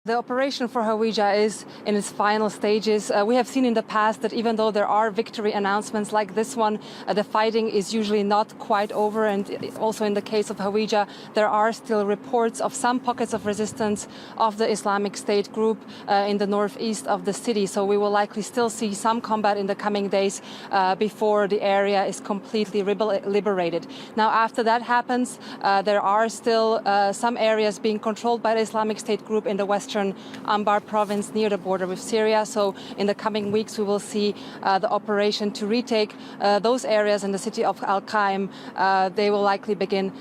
The operation for Hawija is in its final stages. We have seen in the past that even though there are victory announcements like this one, the fighting is usually not quite over. And also in the case of Hawija, there are still reports of some pockets of resistance of the Islamic State group in the northeast of the city. So we will likely still see some combat in the coming days before the area is completely liberated. Now, after that happens, there are still some areas being controlled by the Islamic State group in the western Anbar province near the border with Syria. So in the coming weeks, we will see the operation to retake those areas in the city of Al-Qaim. They will likely begin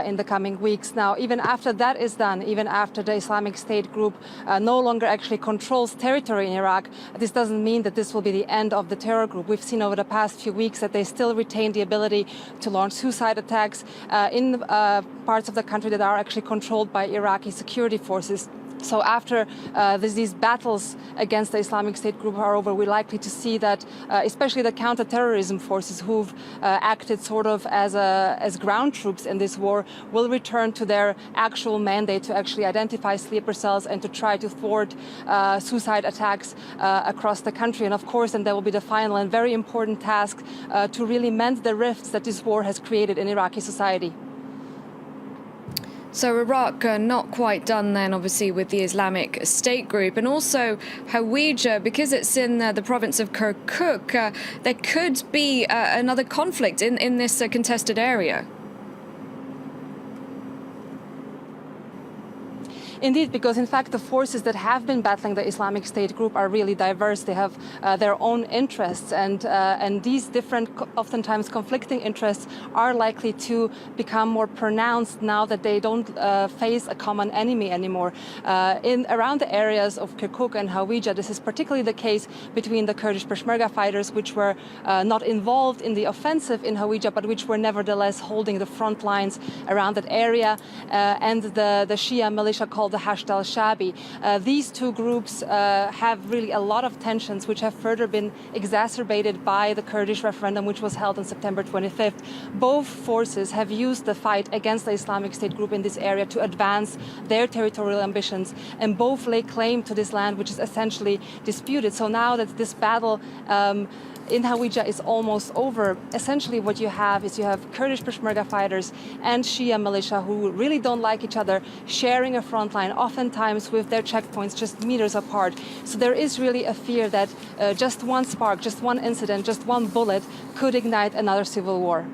in the coming weeks. Now, even after that is done, even after the Islamic State group no longer actually controls territory in Iraq, this doesn't mean that this will be the end of the terror group. We've seen over the past few weeks that they still retain the ability to launch suicide attacks in parts of the country that are actually controlled by Iraqi security forces. So after these battles against the Islamic State group are over, we're likely to see that especially the counterterrorism forces who've acted sort of as ground troops in this war will return to their actual mandate to actually identify sleeper cells and to try to thwart suicide attacks across the country. And of course, then there will be the final and very important task to really mend the rifts that this war has created in Iraqi society. So Iraq not quite done then, obviously, with the Islamic State group. And also Hawija, because it's in the province of Kirkuk, there could be another conflict in this contested area. Indeed, because in fact the forces that have been battling the Islamic State group are really diverse. They have their own interests, and these different, oftentimes conflicting interests are likely to become more pronounced now that they don't face a common enemy anymore. Around the areas of Kirkuk and Hawija, this is particularly the case between the Kurdish Peshmerga fighters, which were not involved in the offensive in Hawija, but which were nevertheless holding the front lines around that area, and the Shia militia called the Hashd al-Shabi. These two groups have really a lot of tensions, which have further been exacerbated by the Kurdish referendum, which was held on September 25th. Both forces have used the fight against the Islamic State group in this area to advance their territorial ambitions, and both lay claim to this land, which is essentially disputed. So now that this battle in Hawija is almost over, essentially what you have is Kurdish Peshmerga fighters and Shia militia who really don't like each other, sharing a front line, oftentimes with their checkpoints just meters apart. So there is really a fear that just one spark, just one incident, just one bullet could ignite another civil war.